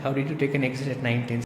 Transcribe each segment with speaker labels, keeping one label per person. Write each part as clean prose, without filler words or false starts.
Speaker 1: How did you take an exit at 19?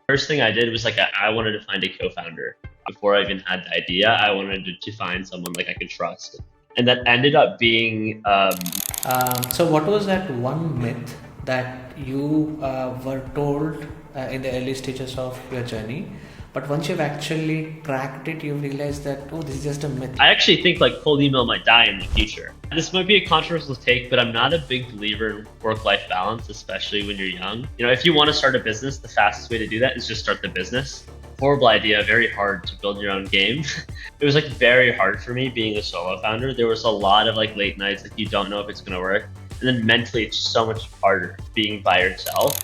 Speaker 2: First thing I did was I wanted to find a co-founder. Before I even had the idea, I wanted to find someone like I could trust. And that ended up being
Speaker 1: So, what was that one myth that you were told in the early stages of your journey? But once you've actually cracked it, you realize that, oh, this is just a myth.
Speaker 2: I actually think like cold email might die in the future. This might be a controversial take, but I'm not a big believer in work-life balance, especially when you're young. If you want to start a business, the fastest way to do that is just start the business. Horrible idea, very hard to build your own game. It was like very hard for me being a solo founder. There was a lot of like late nights, like you don't know if it's going to work. And then mentally, it's so much harder being by yourself.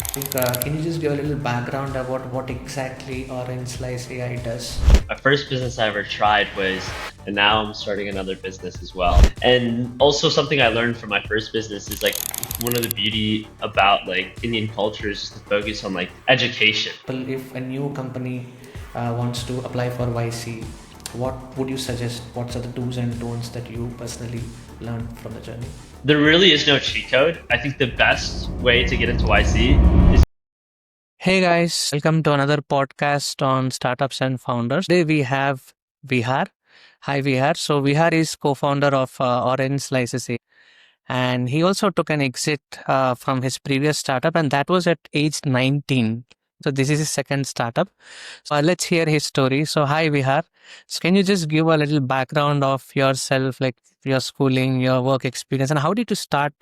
Speaker 1: Can you just give a little background about what exactly OrangeSlice AI does?
Speaker 2: My first business I ever tried was, and now I'm starting another business as well. And also something I learned from my first business is like one of the beauty about like Indian culture is just to focus on like education.
Speaker 1: If a new company wants to apply for YC, what would you suggest? What are the do's and don'ts that you personally learned from the journey?
Speaker 2: There really is no cheat code. I think the best way to get into YC is.
Speaker 1: Hey guys, welcome to another podcast on startups and founders. Today we have Vihar. Hi Vihar. So Vihar is co-founder of OrangeSlice, and he also took an exit from his previous startup, and that was at age 19. So this is his second startup. So let's hear his story. So hi Vihar. So can you just give a little background of yourself, like your schooling, your work experience, and how did you start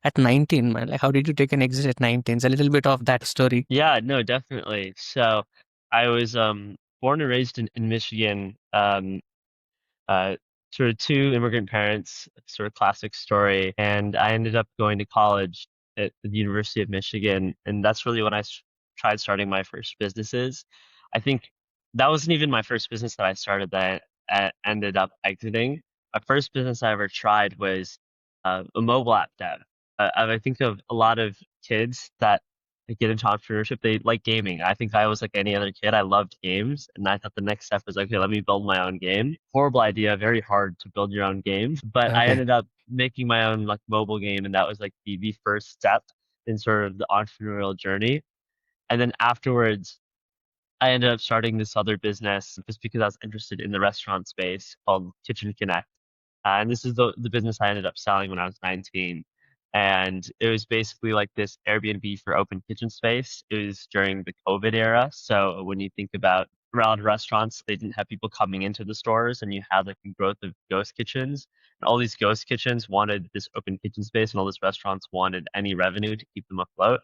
Speaker 1: at 19, man? Like how did you take an exit at 19? It's a little bit of that story.
Speaker 2: Yeah, no, definitely. So I was born and raised in Michigan. Uh, Sort of two immigrant parents, sort of classic story. And I ended up going to college at the University of Michigan, and that's really when tried starting my first businesses. I think that wasn't even my first business that I started that I ended up exiting. My first business I ever tried was a mobile app dev. I think of a lot of kids that get into entrepreneurship, they like gaming. I think I was like any other kid. I loved games, and I thought the next step was okay, let me build my own game. Horrible idea, very hard to build your own game. But I
Speaker 1: Okay.
Speaker 2: ended up making my own like mobile game, and that was like the first step in sort of the entrepreneurial journey. And then afterwards, I ended up starting this other business just because I was interested in the restaurant space called Kitchen Connect. And this is the business I ended up selling when I was 19. And it was basically like this Airbnb for open kitchen space. It was during the COVID era. So when you think about around restaurants, they didn't have people coming into the stores, and you had like the growth of ghost kitchens. And all these ghost kitchens wanted this open kitchen space, and all these restaurants wanted any revenue to keep them afloat.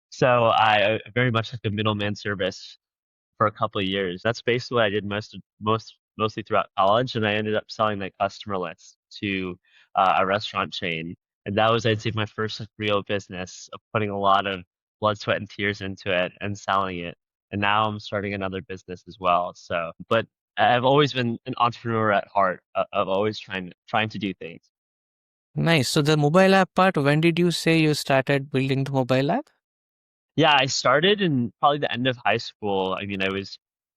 Speaker 2: So I very much like a middleman service for a couple of years. That's basically what I did mostly throughout college, and I ended up selling like customer lists to a restaurant chain, and that was, I'd say, my first like real business of putting a lot of blood, sweat, and tears into it and selling it. And now I'm starting another business as well. So, but I've always been an entrepreneur at heart. Of always trying to do things.
Speaker 1: Nice. So the mobile app part, when did you say you started building the mobile app?
Speaker 2: Yeah, I started in probably the end of high school. I mean, I was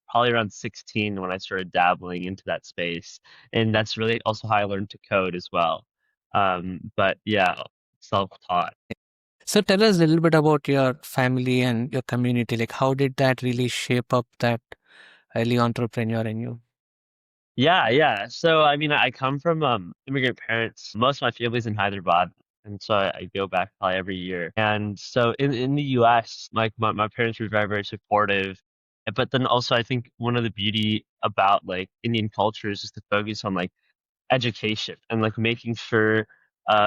Speaker 2: probably around 16 when I started dabbling into that space. And that's really also how I learned to code as well. But yeah, self-taught.
Speaker 1: So tell us a little bit about your family and your community. Like how did that really shape up that early entrepreneur in you?
Speaker 2: Yeah, yeah. So I mean, I come from immigrant parents. Most of my family's in Hyderabad, and so I go back probably every year. And so in the US, like my parents were very, very supportive. But then also I think one of the beauty about like Indian culture is just to focus on like education and like making sure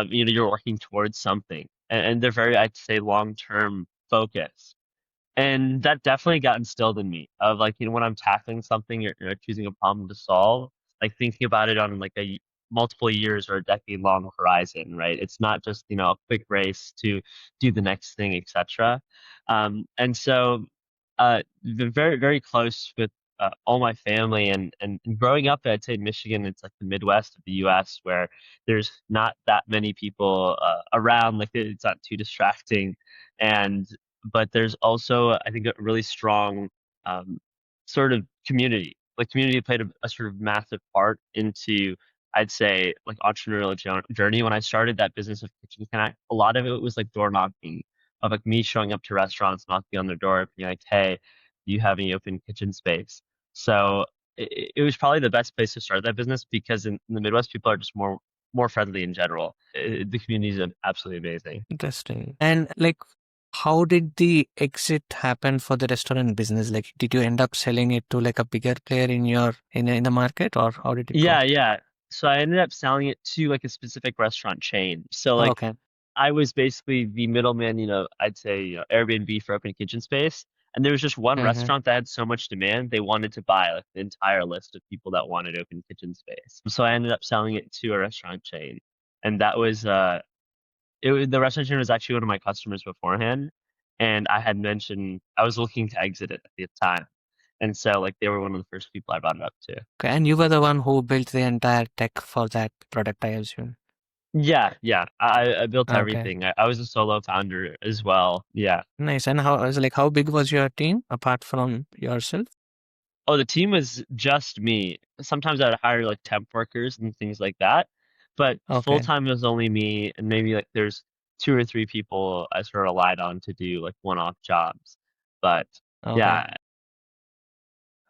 Speaker 2: you're working towards something, and they're very, I'd say, long-term focused. And that definitely got instilled in me of like, when I'm tackling something or choosing a problem to solve, like thinking about it on like multiple years or a decade long horizon, right? It's not just, a quick race to do the next thing, etc. And so very, very close with all my family, and growing up, I'd say in Michigan, it's like the Midwest of the US, where there's not that many people around, like it's not too distracting. And but there's also, I think, a really strong sort of community. the community played a sort of massive part into, I'd say, like entrepreneurial journey. When I started that business of Kitchen Connect, a lot of it was like door knocking, of like me showing up to restaurants, knocking on their door, being like, "Hey, do you have any open kitchen space?" So it was probably the best place to start that business because in the Midwest, people are just more friendly in general. The community is absolutely amazing.
Speaker 1: Interesting. And like, how did the exit happen for the restaurant business? Like, did you end up selling it to like a bigger player in your in the market, or how did it go?
Speaker 2: Yeah, yeah. So I ended up selling it to like a specific restaurant chain. So like
Speaker 1: Okay.
Speaker 2: I was basically the middleman, I'd say, Airbnb for open kitchen space. And there was just one
Speaker 1: Mm-hmm.
Speaker 2: restaurant that had so much demand, they wanted to buy like the entire list of people that wanted open kitchen space. So I ended up selling it to a restaurant chain. And that was the restaurant chain was actually one of my customers beforehand. And I had mentioned I was looking to exit it at the time. And so like they were one of the first people I brought it up to.
Speaker 1: Okay. And you were the one who built the entire tech for that product, I assume.
Speaker 2: Yeah, yeah. I built
Speaker 1: Okay.
Speaker 2: everything. I was a solo founder as well. Yeah.
Speaker 1: Nice. And how was like how big was your team apart from yourself?
Speaker 2: Oh, the team was just me. Sometimes I'd hire like temp workers and things like that, but full
Speaker 1: Okay.
Speaker 2: time was only me, and maybe like there's two or three people I sort of relied on to do like one-off jobs. But
Speaker 1: Okay.
Speaker 2: yeah,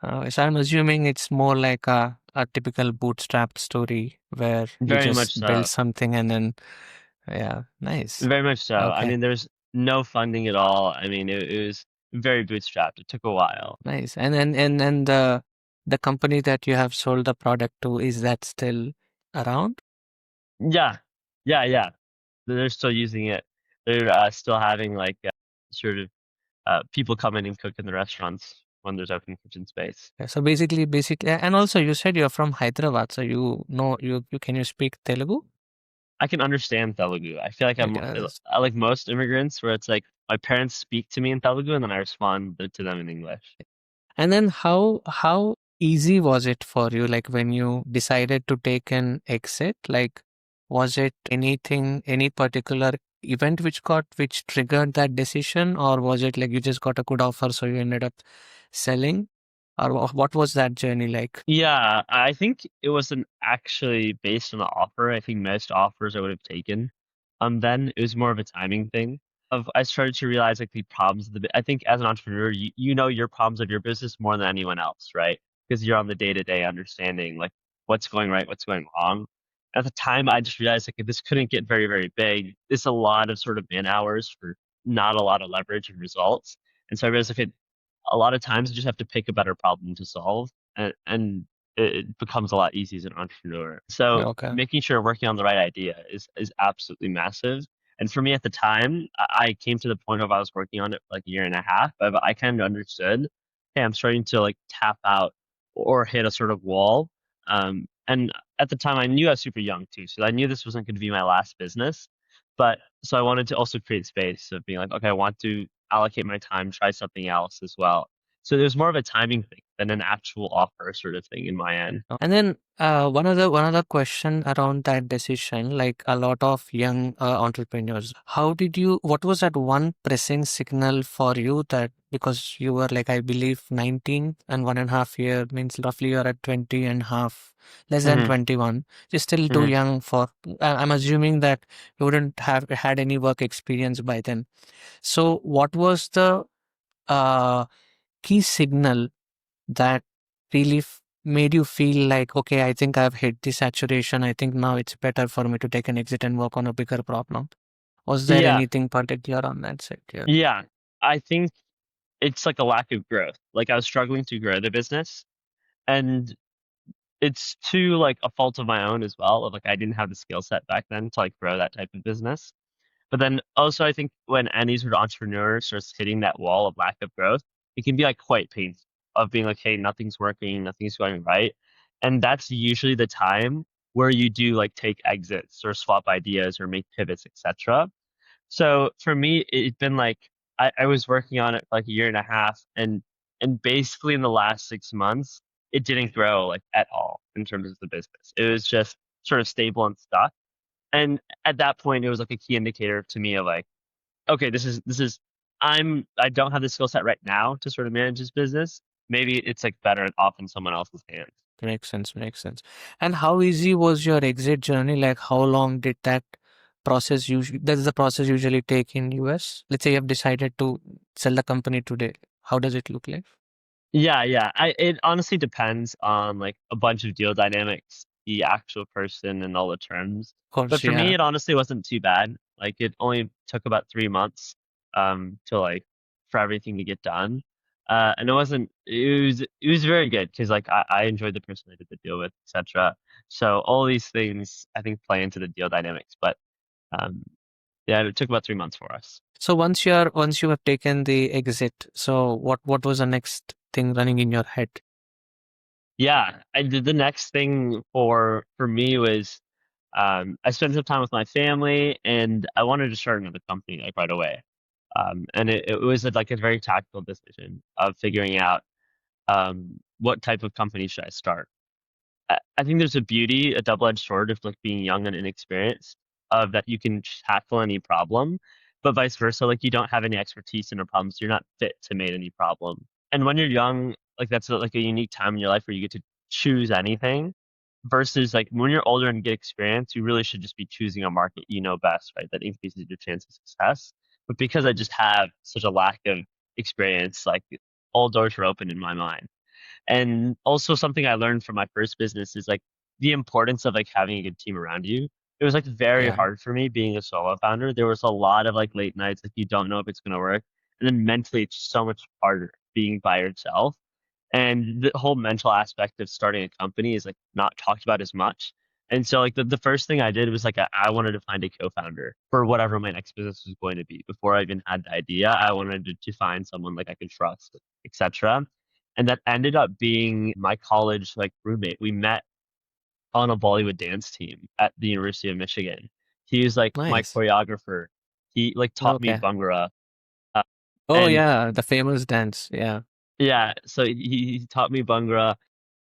Speaker 1: So I'm assuming it's more like a typical bootstrapped story where you
Speaker 2: very much
Speaker 1: just build
Speaker 2: so.
Speaker 1: something and then, yeah, nice.
Speaker 2: Very much so. I
Speaker 1: Okay,
Speaker 2: mean, there's no funding at all. I mean, it was very bootstrapped. It took a while.
Speaker 1: nice. And then and the company that you have sold the product to, is that still around?
Speaker 2: Yeah, yeah, yeah. They're still using it. They're still having like sort of people come in and cook in the restaurants when there's open kitchen space.
Speaker 1: Yeah, so basically, and also you said you're from Hyderabad, so you know you can you speak Telugu?
Speaker 2: I can understand Telugu. I feel like
Speaker 1: You
Speaker 2: I'm
Speaker 1: can understand.
Speaker 2: I like most immigrants where it's like my parents speak to me in Telugu and then I respond to them in English.
Speaker 1: And then how easy was it for you, like when you decided to take an exit? Like, was it anything, any particular event which triggered that decision, or was it like you just got a good offer, so you ended up selling, or what was that journey like?
Speaker 2: Yeah, I think it wasn't actually based on the offer. I think most offers I would have taken. Then it was more of a timing thing. I started to realize like the problems of I think as an entrepreneur, you know your problems of your business more than anyone else, right? Because you're on the day-to-day understanding like what's going right, what's going wrong. At the time, I just realized like this couldn't get very, very big. It's a lot of sort of man hours for not a lot of leverage and results. And so I realized like a lot of times you just have to pick a better problem to solve and it becomes a lot easier as an entrepreneur. So
Speaker 1: Okay.
Speaker 2: making sure working on the right idea is absolutely massive. And for me at the time, I came to the point of I was working on it for like a year and a half, but I kind of understood, hey, I'm starting to like tap out or hit a sort of wall. And at the time, I knew I was super young too, so I knew this wasn't going to be my last business. But so I wanted to also create space of being like, okay, I want to allocate my time, try something else as well. So there's more of a timing thing than an actual offer sort of thing in my end.
Speaker 1: And then one other question around that decision, like a lot of young entrepreneurs, what was that one pressing signal for you that because you were like, I believe 19 and 1.5 year means roughly you're at 20 and half, less than
Speaker 2: Hmm.
Speaker 1: 21. You're still too
Speaker 2: Hmm.
Speaker 1: young for, I'm assuming that you wouldn't have had any work experience by then. So what was the uh, key signal that really made you feel like, okay, I think I've hit the saturation. I think now it's better for me to take an exit and work on a bigger problem. Was there
Speaker 2: Yeah,
Speaker 1: anything particular on that side here?
Speaker 2: yeah. I think it's like a lack of growth. Like I was struggling to grow the business, and it's to like a fault of my own as well. Of like I didn't have the skill set back then to like grow that type of business. But then also, I think when any sort of entrepreneur starts hitting that wall of lack of growth, it can be like quite painful of being like, hey, nothing's working, nothing's going right. And that's usually the time where you do like take exits or swap ideas or make pivots, etc. So for me, it's been like I was working on it for like a year and a half, and basically in the last 6 months, it didn't grow like at all in terms of the business. It was just sort of stable and stuck. And at that point, it was like a key indicator to me of like, okay, this is I don't have the skill set right now to sort of manage this business. maybe it's like better off in someone else's hands.
Speaker 1: Makes sense, makes sense. And how easy was your exit journey? Like how long did that process usually does the process usually take in US? Let's say you have decided to sell the company today. How does it look like?
Speaker 2: Yeah, yeah. It honestly depends on like a bunch of deal dynamics, the actual person and all the terms.
Speaker 1: Of
Speaker 2: But
Speaker 1: course,
Speaker 2: for me,
Speaker 1: yeah.
Speaker 2: it honestly wasn't too bad. Like it only took about 3 months to like for everything to get done. And it was very good because like I enjoyed the person I did the deal with, etc. So all these things I think play into the deal dynamics. But um yeah, it took about 3 months for us.
Speaker 1: So once you have taken the exit, so what was the next thing running in your head?
Speaker 2: Yeah, I did the next thing for me was I spent some time with my family and I wanted to start another company like right away. And it was like a very tactical decision of figuring out what type of company should I start. I think there's a beauty, a double-edged sword of like being young and inexperienced, of that you can tackle any problem, but vice versa, like you don't have any expertise in a problem, so you're not fit to make any problem. And when you're young, like that's like a unique time in your life where you get to choose anything, versus like when you're older and get experience, you really should just be choosing a market you know best, right? That increases your chance of success. But because I just have such a lack of experience, like all doors were open in my mind. And also something I learned from my first business is like the importance of like having a good team around you. It was like very
Speaker 1: Yeah,
Speaker 2: hard for me being a solo founder. There was a lot of like late nights, like you don't know if it's going to work. And then mentally, it's so much harder being by yourself. And the whole mental aspect of starting a company is like not talked about as much. And so like the first thing I did was like I wanted to find a co-founder for whatever my next business was going to be. Before I even had the idea, I wanted to find someone like I could trust, etc. And that ended up being my college like roommate. We met on a Bollywood dance team at the University of Michigan. He was like my
Speaker 1: nice.
Speaker 2: choreographer. He like taught me
Speaker 1: Okay.
Speaker 2: Bhangra. Uh,
Speaker 1: Oh
Speaker 2: and
Speaker 1: yeah, the famous dance. Yeah.
Speaker 2: yeah, so he taught me Bhangra.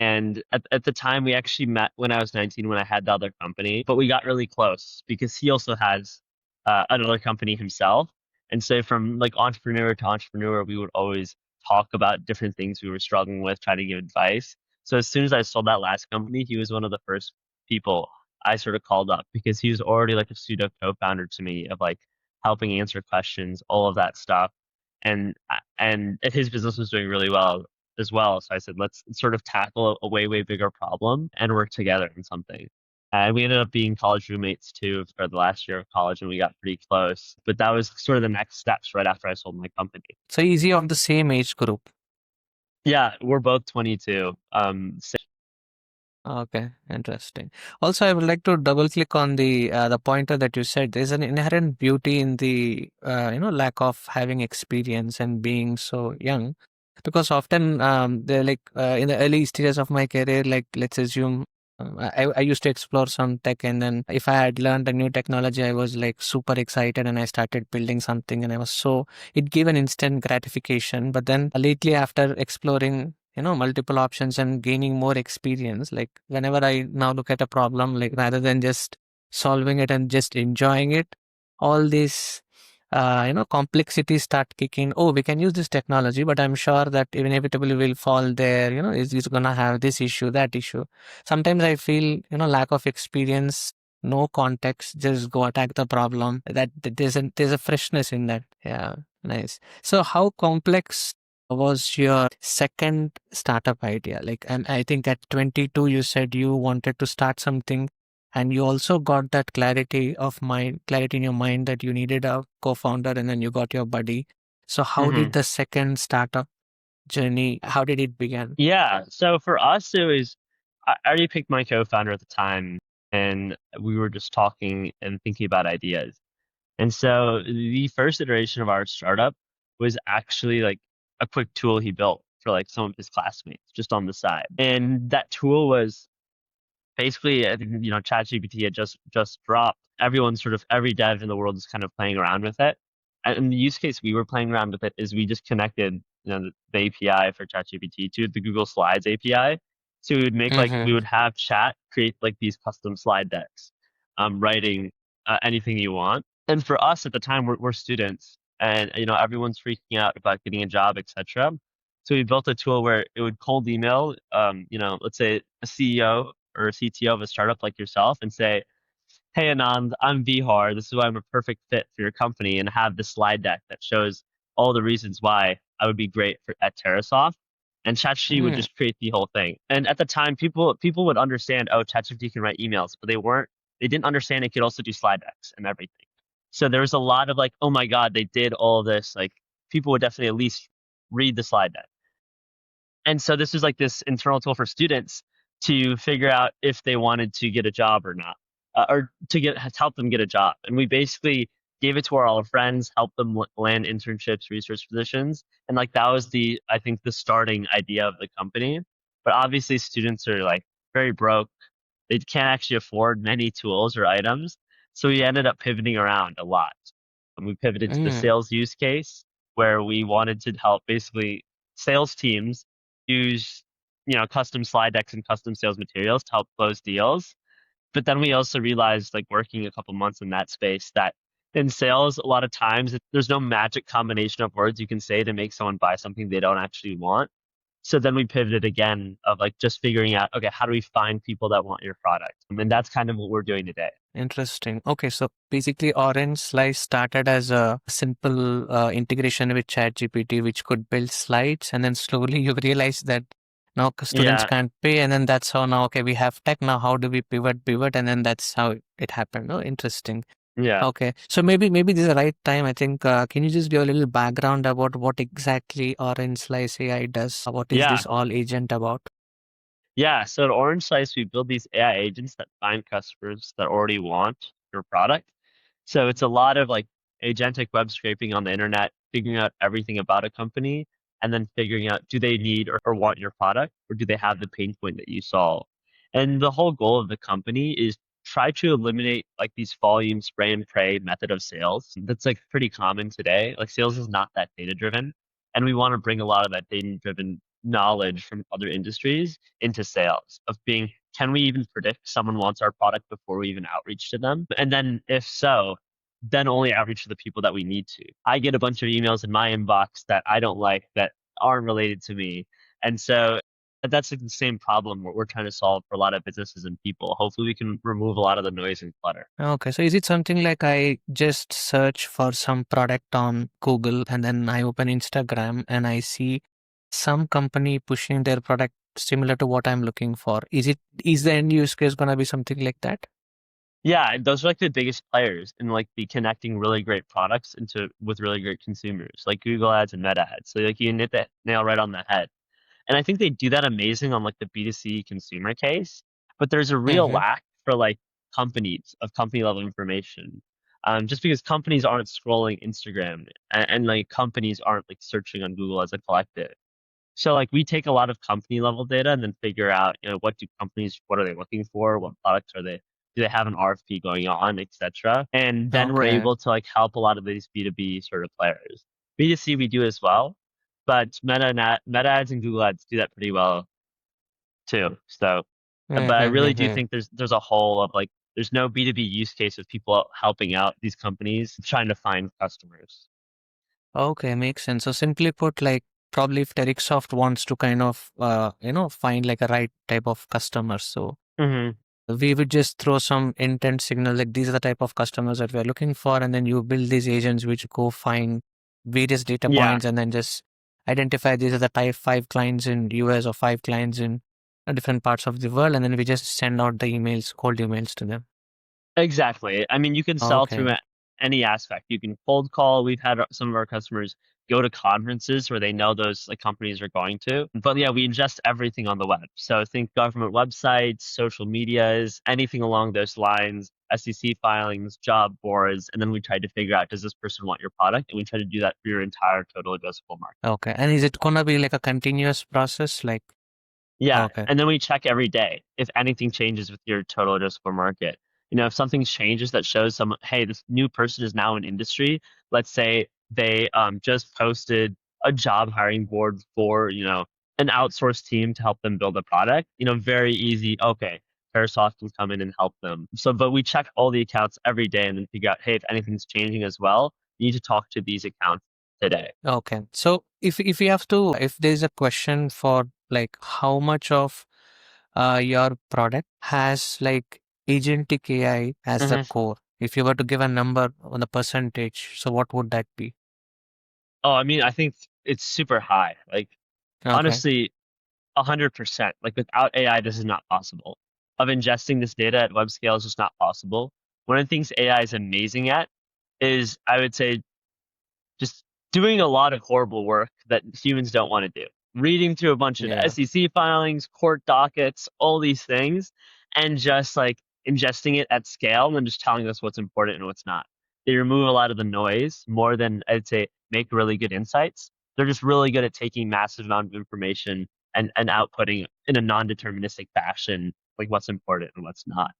Speaker 2: And at the time, we actually met when I was 19, when I had the other company, but we got really close because he also has another company himself. And so from like entrepreneur to entrepreneur, we would always talk about different things we were struggling with, try to give advice. So as soon as I sold that last company, he was one of the first people I sort of called up because he was already like a pseudo co-founder to me of like helping answer questions, all of that stuff. And his business was doing really well as well. So I said, let's sort of tackle a way, way bigger problem and work together on something. And we ended up being college roommates too for the last year of college, and we got pretty close. But that was sort of the next steps right after I sold my company.
Speaker 1: So easy of the same age group.
Speaker 2: Yeah, we're both 22.
Speaker 1: Okay, interesting. Also, I would like to double click on the pointer that you said. There's an inherent beauty in the lack of having experience and being so young, because often they're like in the early stages of my career, like let's assume. I used to explore some tech, and then if I had learned a new technology, I was like super excited and I started building something, and it gave an instant gratification. But then lately, after exploring multiple options and gaining more experience, like whenever I now look at a problem, like rather than just solving it and just enjoying it, all these complexities start kicking. Oh, we can use this technology, but I'm sure that inevitably will fall there. Is gonna have this issue, that issue. Sometimes I feel lack of experience, no context, just go attack the problem. That there's a freshness in that. Yeah, nice. So how complex was your second startup idea? Like, and I think at 22, you said you wanted to start something, and you also got that clarity in your mind that you needed a co-founder, and then you got your buddy. So, how did
Speaker 2: Mhm.
Speaker 1: the second startup journey? How did it begin?
Speaker 2: Yeah. So for us, it was, I already picked my co-founder at the time, and we were just talking and thinking about ideas. And so the first iteration of our startup was actually like a quick tool he built for like some of his classmates just on the side. And that tool was basically, I think, ChatGPT had just dropped. Everyone sort of every dev in the world is kind of playing around with it. And the use case we were playing around with it is we just connected, the API for ChatGPT to the Google Slides API. So we
Speaker 1: Mm-hmm.
Speaker 2: would have chat create like these custom slide decks, writing anything you want. And for us at the time, we're students, and everyone's freaking out about getting a job, etc. So we built a tool where it would cold email, let's say a CEO or a CTO of a startup like yourself and say, hey Anand, I'm Vihar. This is why I'm a perfect fit for your company, and have the slide deck that shows all the reasons why I would be great at Terrasoft. And ChatGPT would
Speaker 1: Mm,
Speaker 2: just create the whole thing. And at the time, people would understand, oh, ChatGPT can write emails, but they didn't understand it could also do slide decks and everything. So there was a lot of like, oh my God, they did all this. Like people would definitely at least read the slide deck. And so this was like this internal tool for students to figure out if they wanted to get a job or not, or to help them get a job. And we basically gave it to all our friends, helped them land internships, research positions, and like that was I think the starting idea of the company. But obviously, students are like very broke; they can't actually afford many tools or items, so we ended up pivoting around a lot. And we pivoted to the
Speaker 1: mm,
Speaker 2: sales use case where we wanted to help basically sales teams use custom slide decks and custom sales materials to help close deals. But then we also realized, like working a couple months in that space, that in sales a lot of times there's no magic combination of words you can say to make someone buy something they don't actually want. So then we pivoted again of like just figuring out, okay, how do we find people that want your product? And that's kind of what we're doing today.
Speaker 1: interesting. Okay, so basically, Orange Slice started as a simple integration with ChatGPT, which could build slides, and then slowly you realize that now students
Speaker 2: Yeah,
Speaker 1: can't pay, and then that's how now, okay, we have tech. Now, how do we pivot, and then that's how it happened. Oh, interesting.
Speaker 2: yeah,
Speaker 1: Okay, so maybe this is the right time. I think. Can you just give a little background about what exactly Orange Slice AI does? What is
Speaker 2: yeah.
Speaker 1: this all agent about?
Speaker 2: Yeah, so at OrangeSlice, we build these AI agents that find customers that already want your product. So it's a lot of like agentic web scraping on the internet, figuring out everything about a company, and then figuring out do they need or want your product, or do they have the pain point that you solve? And the whole goal of the company is try to eliminate like these volume spray and pray method of sales. That's like pretty common today. Like sales is not that data driven. And we want to bring a lot of that data driven knowledge from other industries into sales of being, can we even predict someone wants our product before we even outreach to them? And then if so, then only outreach to the people that we need to. I get a bunch of emails in my inbox that I don't like that aren't related to me. And so that's like the same problem what we're trying to solve for a lot of businesses and people. Hopefully we can remove a lot of the noise and clutter.
Speaker 1: Okay, so is it something like I just search for some product on Google and then I open Instagram and I see some company pushing their product similar to what I'm looking for? Is the end use case gonna be something like that?
Speaker 2: Yeah, and those are like the biggest players in like the connecting really great products into with really great consumers, like Google Ads and Meta Ads. So like you hit that nail right on the head. And I think they do that amazing on like the B2C consumer case, but there's a real
Speaker 1: Mm-hmm.
Speaker 2: lack for like companies of company level information. Just because companies aren't scrolling Instagram and like companies aren't like searching on Google as a collective. So like we take a lot of company level data and then figure out, what are they looking for? What products do they have an RFP going on, etc. And then we're
Speaker 1: Okay.
Speaker 2: able to like help a lot of these B2B sort of players. B2C we do as well, but Meta ads and Google ads do that pretty well too. So, but I really do
Speaker 1: Mm-hmm.
Speaker 2: think there's a whole of like there's no B2B use case of people helping out these companies trying to find customers.
Speaker 1: Okay, makes sense. So simply put, like probably if Terixsoft wants to kind of find like a right type of customer, so
Speaker 2: Hmm.
Speaker 1: we would just throw some intent signal like these are the type of customers that we're looking for, and then you build these agents which go find various data
Speaker 2: Yeah.
Speaker 1: points and then just identify these are the type five clients in US or five clients in different parts of the world, and then we just send out the emails, cold emails to them.
Speaker 2: Exactly. I mean, you can sell through
Speaker 1: Okay.
Speaker 2: any aspect. You can cold call. We've had some of our customers go to conferences where they know those like companies are going to. But yeah, we ingest everything on the web. So think government websites, social medias, anything along those lines, SEC filings, job boards, and then we try to figure out, does this person want your product? And we try to do that for your entire total addressable market.
Speaker 1: Okay. And is it gonna be like a continuous process? Like,
Speaker 2: Yeah,
Speaker 1: okay.
Speaker 2: and then we check every day if anything changes with your total addressable market. If something changes that shows some, hey, this new person is now in industry. Let's say they just posted a job hiring board for, an outsourced team to help them build a product. Very easy. Okay, Parasoft can come in and help them. So, but we check all the accounts every day and then figure out, hey, if anything's changing as well, you need to talk to these accounts. today.
Speaker 1: Okay. So if you have to, if there's a question for like how much of your product has like agentic AI as the
Speaker 2: Hmm.
Speaker 1: core, if you were to give a number on the percentage, so what would that be?
Speaker 2: Oh, I mean, I think it's super high. Like,
Speaker 1: Okay.
Speaker 2: honestly, 100%. Like, without AI, this is not possible. Of ingesting this data at web scale is just not possible. One of the things AI is amazing at is, I would say, just doing a lot of horrible work that humans don't want to do. Reading through a bunch of
Speaker 1: Yeah.
Speaker 2: SEC filings, court dockets, all these things, and just like ingesting it at scale and then just telling us what's important and what's not. They remove a lot of the noise more than I'd say make really good insights. They're just really good at taking massive amount of information and outputting in a non-deterministic fashion, like what's important and what's not.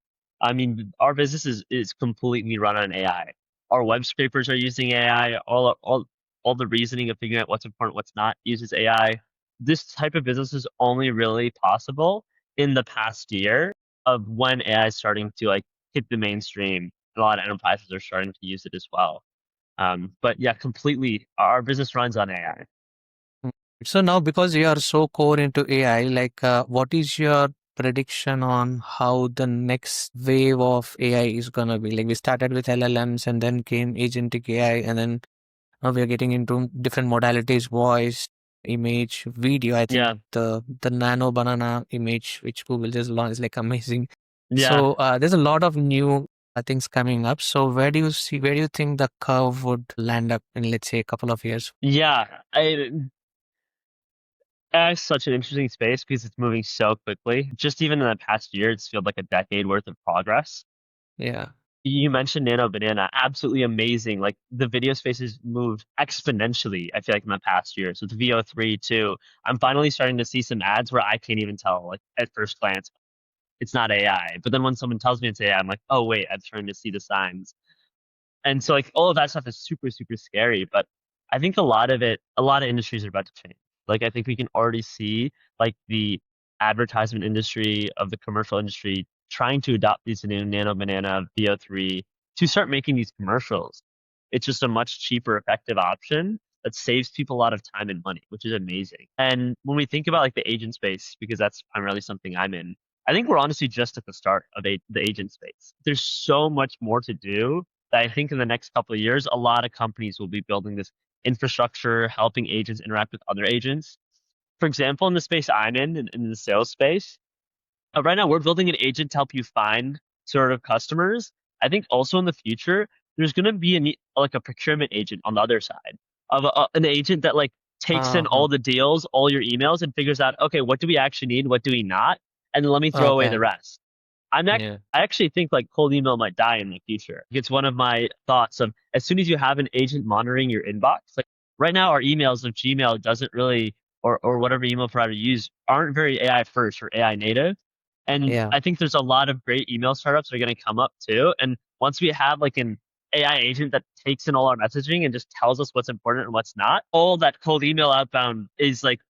Speaker 2: I mean, our business is completely run on AI. Our web scrapers are using AI. All the reasoning of figuring out what's important, what's not uses AI. This type of business is only really possible in the past year of when AI is starting to like hit the mainstream. A lot of enterprises are starting to use it as well. But yeah, completely. Our business runs on AI.
Speaker 1: Mm. So now, because you are so core into AI, like, what is your prediction on how the next wave of AI is gonna be? Like, we started with LLMs, and then came agentic AI, and then now we are getting into different modalities: voice, image, video. I think
Speaker 2: Yeah,
Speaker 1: the nano banana image which Google just launched is like amazing.
Speaker 2: yeah,
Speaker 1: So there's a lot of new things coming up. So where do you think the curve would land up in, let's say, a couple of years?
Speaker 2: yeah. AI is such an interesting space because it's moving so quickly. Just even in the past year, it's felt like a decade worth of progress.
Speaker 1: Yeah.
Speaker 2: You mentioned Nano Banana, absolutely amazing. Like the video space has moved exponentially, I feel like in the past year. So the VO3 too. I'm finally starting to see some ads where I can't even tell, like at first glance, it's not AI. But then when someone tells me it's AI, I'm like, oh wait, I'm starting to see the signs. And so like all of that stuff is super, super scary. But I think a lot of industries are about to change. Like I think we can already see like the advertisement industry of the commercial industry trying to adopt these new Nano Banana VO3 to start making these commercials. It's just a much cheaper, effective option that saves people a lot of time and money, which is amazing. And when we think about like the agent space, because that's primarily something I'm in, I think we're honestly just at the start of the agent space. There's so much more to do that I think in the next couple of years, a lot of companies will be building this infrastructure, helping agents interact with other agents. For example, in the space I'm in the sales space, right now we're building an agent to help you find sort of customers. I think also in the future, there's going to be like a procurement agent on the other side of an agent that like takes in
Speaker 1: Uh-huh.
Speaker 2: all the deals, all your emails, and figures out, okay, what do we actually need? What do we not? And then let me throw away the
Speaker 1: Okay.
Speaker 2: rest.
Speaker 1: Yeah.
Speaker 2: I actually think like cold email might die in the future. It's one of my thoughts of as soon as you have an agent monitoring your inbox, like right now our emails of Gmail doesn't really or whatever email provider you use aren't very AI first or AI native. And
Speaker 1: Yeah.
Speaker 2: I think there's a lot of great email startups that are going to come up too. And once we have like an AI agent that takes in all our messaging and just tells us what's important and what's not, all that cold email outbound is like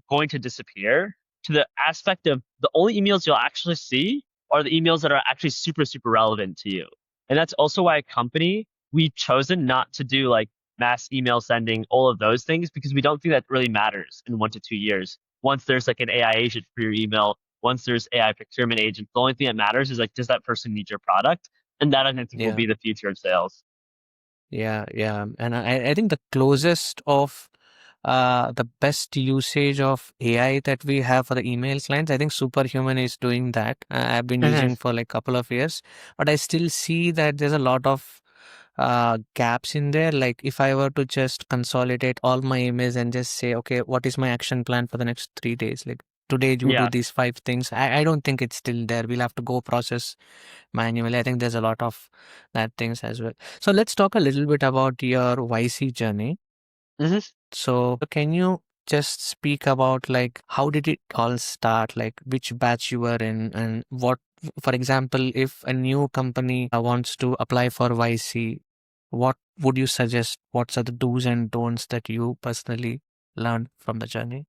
Speaker 2: going to disappear to the aspect of the only emails you'll actually see are the emails that are actually super, super relevant to you. And that's also why a company, we've chosen not to do like mass email sending, all of those things, because we don't think that really matters in 1 to 2 years. Once there's like an AI agent for your email, once there's AI procurement agents, the only thing that matters is like, does that person need your product? And that I think will
Speaker 1: Yeah.
Speaker 2: be the future of sales.
Speaker 1: Yeah. Yeah. And I think the closest of the best usage of AI that we have for the email clients, I think Superhuman is doing that. I've been
Speaker 2: Mhm.
Speaker 1: using for like couple of years, but I still see that there's a lot of gaps in there. Like if I were to just consolidate all my emails and just say, okay, what is my action plan for the next 3 days? Like today you do
Speaker 2: Yeah.
Speaker 1: these 5 things. I don't think it's still there. We'll have to go process manually. I think there's a lot of that things as well. So let's talk a little bit about your YC journey.
Speaker 2: Hmm.
Speaker 1: So can you just speak about like how did it all start? Like which batch you were in and what, for example, if a new company wants to apply for YC, what would you suggest? What are the do's and don'ts that you personally learned from the journey?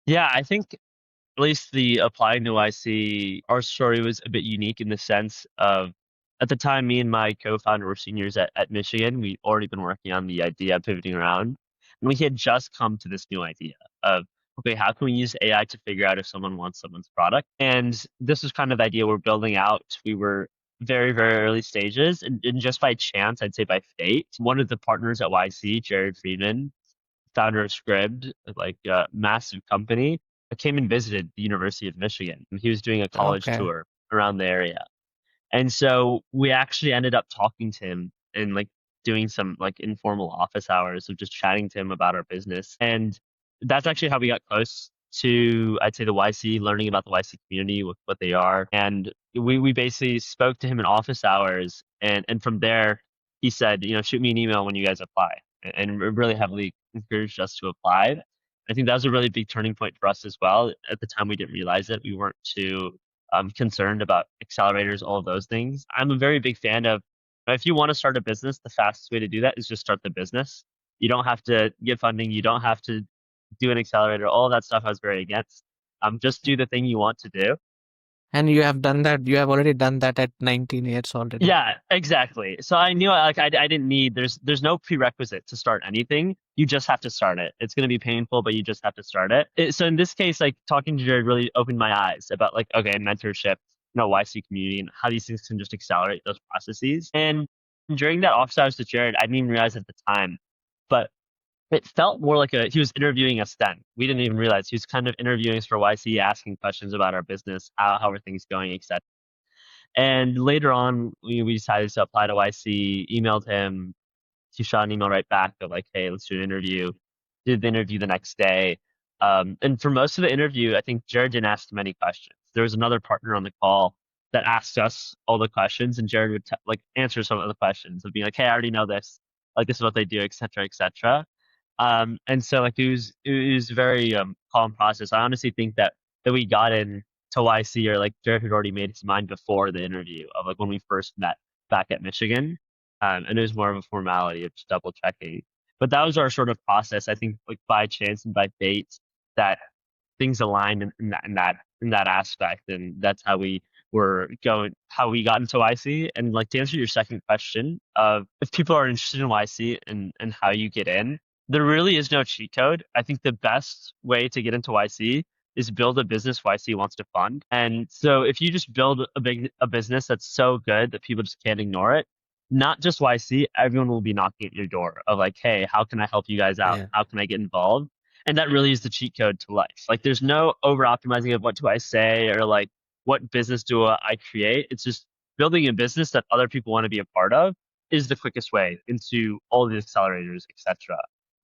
Speaker 2: Yeah. I think at least the applying to IC, our story was a bit unique in the sense of at the time, me and my co-founder were seniors at Michigan. We'd already been working on the idea of pivoting around. And we had just come to this new idea of, okay, how can we use AI to figure out if someone wants someone's product? And this was kind of the idea we're building out. We were very, very early stages. And just by chance, I'd say by fate, one of the partners at YC, Jared Friedman, founder of Scribd, like a massive company, came and visited the University of Michigan. And he was doing a college
Speaker 1: Okay.
Speaker 2: tour around the area. And so we actually ended up talking to him and like doing some like informal office hours of just chatting to him about our business. And that's actually how we got close to, I'd say, the YC, learning about the YC community, what they are. And we basically spoke to him in office hours. And from there, he said, shoot me an email when you guys apply, and really heavily encouraged us to apply. I think that was a really big turning point for us as well. At the time, we didn't realize it. We weren't too concerned about accelerators, all of those things. I'm a very big fan of, if you want to start a business, the fastest way to do that is just start the business. You don't have to get funding. You don't have to do an accelerator. All of that stuff I was very against. Just do the thing you want to do.
Speaker 1: And you have done that. You have already done that at 19 years already.
Speaker 2: Yeah, exactly. So I knew I didn't need, there's no prerequisite to start anything. You just have to start it. It's going to be painful, but you just have to start it. So in this case, like talking to Jared really opened my eyes about like, okay, mentorship, YC community, and how these things can just accelerate those processes. And during that office hours with Jared, I didn't even realize at the time, but it felt more like he was interviewing us then. We didn't even realize he was kind of interviewing us for YC, asking questions about our business, how are things going, etc. And later on, we decided to apply to YC, emailed him. He shot an email right back of like, hey, let's do an interview. Did the interview the next day. And for most of the interview, I think Jared didn't ask many questions. There was another partner on the call that asked us all the questions, and Jared would like answer some of the questions of being like, hey, I already know this. Like, this is what they do, et cetera, et cetera. And so like it was a very calm process. I honestly think that we got in to YC, or like Jared had already made his mind before the interview of like when we first met back at Michigan. And it was more of a formality of just double checking. But that was our sort of process. I think like by chance and by fate that things aligned in that aspect, and that's how we got into YC. And like to answer your second question of if people are interested in YC and how you get in, there really is no cheat code. I think the best way to get into YC is build a business YC wants to fund. And so if you just build a business that's so good that people just can't ignore it, not just YC, everyone will be knocking at your door of like, hey, how can I help you guys out?
Speaker 1: Yeah.
Speaker 2: How can I get involved? And that really is the cheat code to life. Like there's no over optimizing of what do I say, or like what business do I create. It's just building a business that other people want to be a part of is the quickest way into all the accelerators, etc.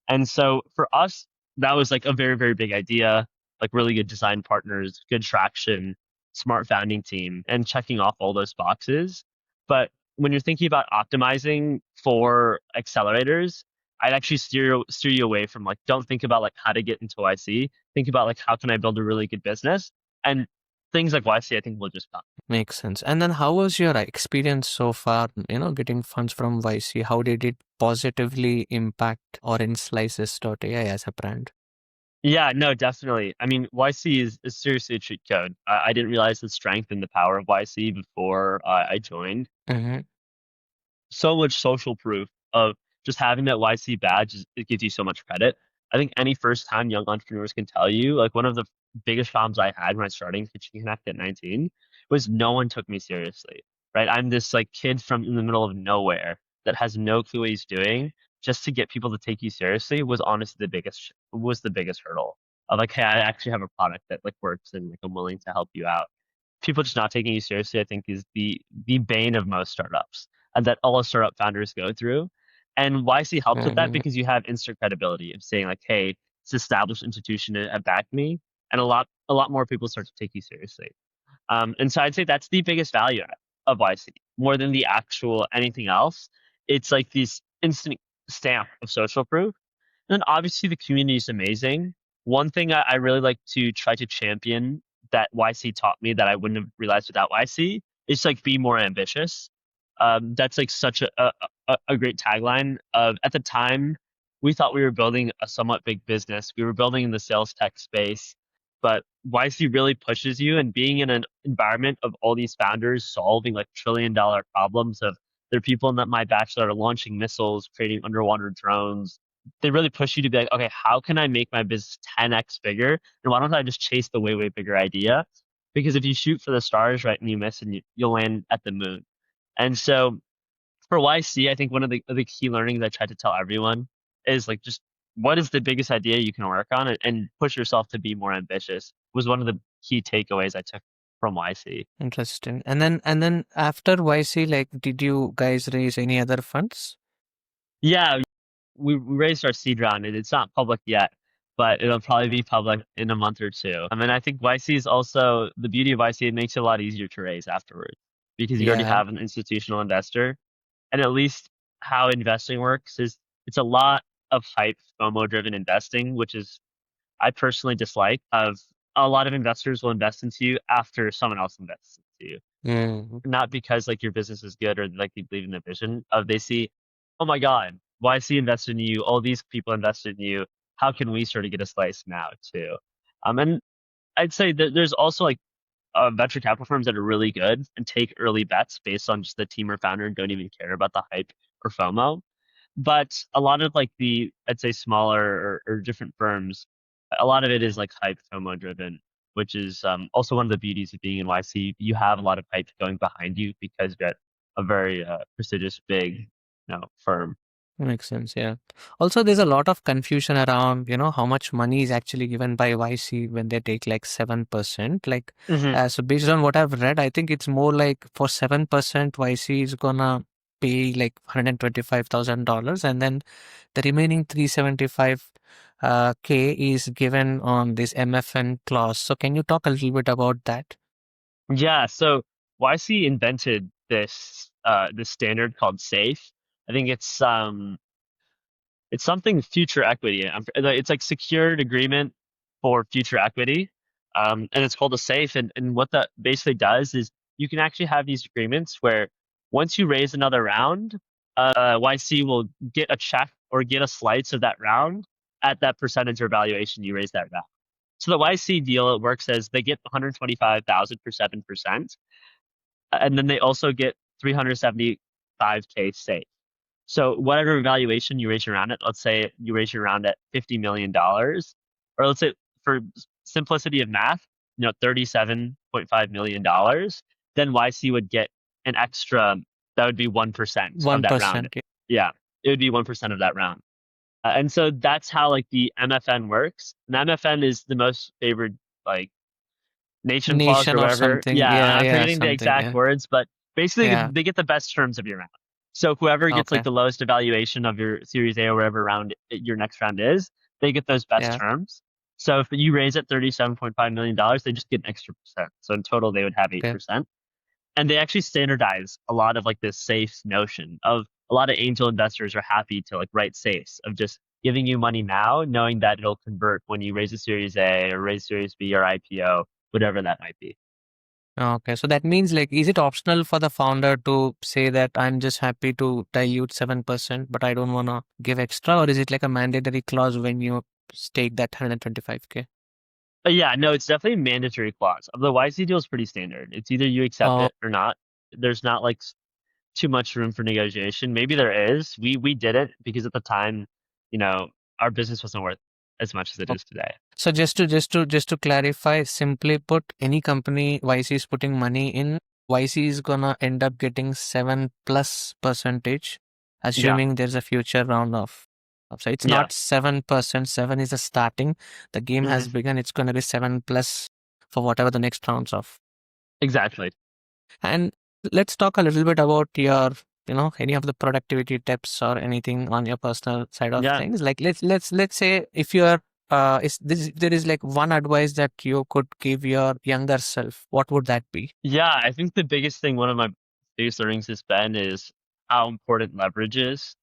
Speaker 2: And so for us, that was like a very, very big idea, like really good design partners, good traction, smart founding team, and checking off all those boxes. But when you're thinking about optimizing for accelerators, I'd actually steer you away from like, don't think about like how to get into YC. Think about like, how can I build a really good business? And things like YC, I think will just come.
Speaker 1: Makes sense. And then how was your experience so far, getting funds from YC? How did it positively impact OrangeSlices.ai as a brand?
Speaker 2: Yeah, no, definitely. I mean, YC is seriously a cheat code. I didn't realize the strength and the power of YC before I joined.
Speaker 1: Mm-hmm.
Speaker 2: So much social proof of just having that YC badge, it gives you so much credit. I think any first time young entrepreneurs can tell you, like one of the biggest problems I had when I started Kitchen Connect at 19 was no one took me seriously, right? I'm this like kid from in the middle of nowhere that has no clue what he's doing. Just to get people to take you seriously was honestly the biggest hurdle of like, hey, I actually have a product that like works and like I'm willing to help you out. People just not taking you seriously, I think, is the bane of most startups, and that all startup founders go through. And YC helps with that
Speaker 1: Mm-hmm.
Speaker 2: because you have instant credibility of saying like, hey, it's established institution that backed me, and a lot more people start to take you seriously. And so I'd say that's the biggest value of YC, more than the actual anything else. It's like this instant stamp of social proof. And then obviously the community is amazing. One thing I really like to try to champion that YC taught me that I wouldn't have realized without YC is like be more ambitious. That's like such a great tagline. At the time, we thought we were building a somewhat big business. We were building in the sales tech space, but YC really pushes you. And being in an environment of all these founders solving like $1 trillion problems, of there are people in my batch that are launching missiles, creating underwater drones, they really push you to be like, okay, how can I make my business 10x bigger? And why don't I just chase the way, way bigger idea? Because if you shoot for the stars, right, and you miss, and you'll land at the moon. And so for YC, I think one of the key learnings I try to tell everyone is like, just what is the biggest idea you can work on, and push yourself to be more ambitious was one of the key takeaways I took from YC.
Speaker 1: Interesting. And then after YC, like, did you guys raise any other funds?
Speaker 2: Yeah, we raised our seed round, and it's not public yet, but it'll probably be public in a month or two. I mean, I think YC is also the beauty of YC. It makes it a lot easier to raise afterwards because you already
Speaker 1: Yeah.
Speaker 2: have an institutional investor. And at least how investing works is it's a lot of hype, FOMO driven investing, which is I personally dislike. Of a lot of investors will invest into you after someone else invests into you,
Speaker 1: Mm.
Speaker 2: not because like your business is good or like they believe in the vision. Of they see, oh my god, YC invested in you, all these people invested in you. How can we sort of get a slice now too? And I'd say that there's also like venture capital firms that are really good and take early bets based on just the team or founder and don't even care about the hype or FOMO. But a lot of like I'd say smaller or different firms, a lot of it is like hype FOMO driven, which is also one of the beauties of being in YC. You have a lot of hype going behind you because you're at a very prestigious, big, firm.
Speaker 1: Makes sense, yeah. Also, there's a lot of confusion around, how much money is actually given by YC when they take like 7%. Like,
Speaker 2: Hmm.
Speaker 1: so based on what I've read, I think it's more like for 7%, YC is gonna pay like $125,000, and then the remaining 375 K is given on this MFN clause. So can you talk a little bit about that?
Speaker 2: Yeah, so YC invented this standard called SAFE. I think it's something future equity. It's like secured agreement for future equity, and it's called a SAFE. And what that basically does is you can actually have these agreements where once you raise another round, YC will get a check or get a slice of that round at that percentage or valuation you raised that round. So the YC deal, it works as they get 125,000 for 7%, and then they also get 375K SAFE. So whatever valuation you raise your round at, let's say you raise your round at $50 million, or let's say for simplicity of math, $37.5 million, then YC would get an extra, that would be 1% of that round.
Speaker 1: 1%.
Speaker 2: Yeah, it would be 1% of that round. And so that's how like the MFN works. And MFN is the most favored like nation clause or
Speaker 1: Nation or
Speaker 2: whatever.
Speaker 1: something.
Speaker 2: Yeah,
Speaker 1: Yeah,
Speaker 2: I'm
Speaker 1: yeah,
Speaker 2: forgetting the
Speaker 1: something.
Speaker 2: exact
Speaker 1: Yeah.
Speaker 2: words, but basically
Speaker 1: Yeah.
Speaker 2: they get the best terms of your round. So whoever gets like
Speaker 1: Okay.
Speaker 2: the lowest evaluation of your Series A or whatever round your next round is, they get those best
Speaker 1: Yeah.
Speaker 2: terms. So if you raise at $37.5 million, they just get an extra percent. So in total, they would have
Speaker 1: Okay.
Speaker 2: 8%. And they actually standardize a lot of like this safe notion of a lot of angel investors are happy to like write safes of just giving you money now, knowing that it'll convert when you raise a Series A or raise Series B or IPO, whatever that might be.
Speaker 1: Okay, so that means like, is it optional for the founder to say that I'm just happy to dilute 7%, but I don't want to give extra, or is it like a mandatory clause when you stake that 125K?
Speaker 2: Yeah, no, it's definitely a mandatory clause. The YC deal is pretty standard. It's either you accept
Speaker 1: Oh,
Speaker 2: it or not. There's not like too much room for negotiation. Maybe there is. We did it because at the time, you know, our business wasn't worth as much as it
Speaker 1: okay.
Speaker 2: is today.
Speaker 1: So just to clarify, simply put, any company YC is putting money in, YC is gonna end up getting 7+%,
Speaker 2: Yeah,
Speaker 1: assuming there's a future round of. So it's
Speaker 2: yeah,
Speaker 1: not 7%. 7 is the starting. The game
Speaker 2: hmm
Speaker 1: has begun. It's gonna be 7+ for whatever the next rounds of.
Speaker 2: exactly.
Speaker 1: And let's talk a little bit about your, any of the productivity tips or anything on your personal side of
Speaker 2: Yeah,
Speaker 1: things. Like let's say if you're is this there is like one advice that you could give your younger self, what would that be?
Speaker 2: yeah. I think the biggest thing, one of my biggest learnings has been is how important leverage is.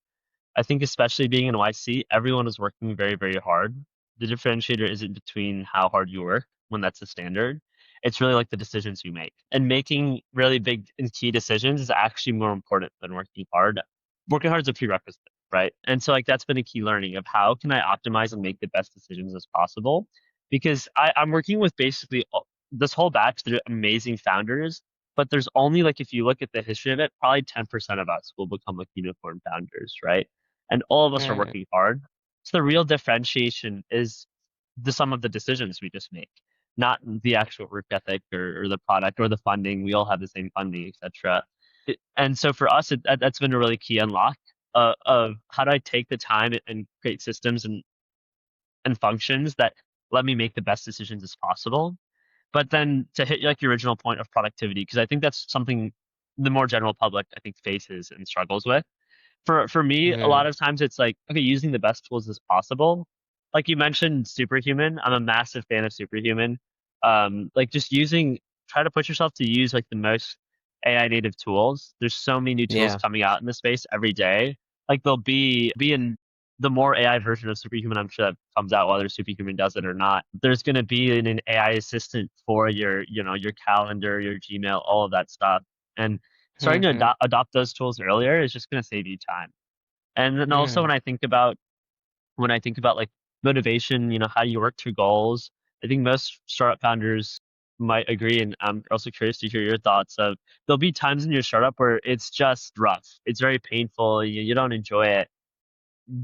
Speaker 2: I think especially being in YC, everyone is working very, very hard. The differentiator isn't between how hard you work when that's the standard. It's really like the decisions you make. And making really big and key decisions is actually more important than working hard. Working hard is a prerequisite, right? And so like that's been a key learning of how can I optimize and make the best decisions as possible. Because I'm working with basically this whole batch, they're amazing founders, but there's only like if you look at the history of it, probably 10% of us will become like unicorn founders, right? And all of us are
Speaker 1: Mm,
Speaker 2: working hard. the real differentiation is the sum of the decisions we just make, not the actual work ethic or the product or the funding. We all have the same funding, etc. And so for us, that's been a really key unlock of how do I take the time and create systems and functions that let me make the best decisions as possible. But then to hit like your original point of productivity, because I think that's something the more general public I think faces and struggles with. For me, a lot
Speaker 1: Mm.
Speaker 2: of times it's like, okay, using the best tools as possible. Like you mentioned Superhuman. I'm a massive fan of Superhuman. Like just try to push yourself to use like the most AI native tools. There's so many new tools
Speaker 1: Yeah.
Speaker 2: coming out in the space every day. Like there'll be in the more AI version of Superhuman, I'm sure that comes out whether Superhuman does it or not. There's going to be an AI assistant for your calendar, your Gmail, all of that stuff. And starting to
Speaker 1: Mm-hmm.
Speaker 2: adopt those tools earlier is just going to save you time. And then also
Speaker 1: Mm.
Speaker 2: when I think about like motivation, how you work through goals, I think most startup founders might agree. And I'm also curious to hear your thoughts of there'll be times in your startup where it's just rough. It's very painful. You don't enjoy it.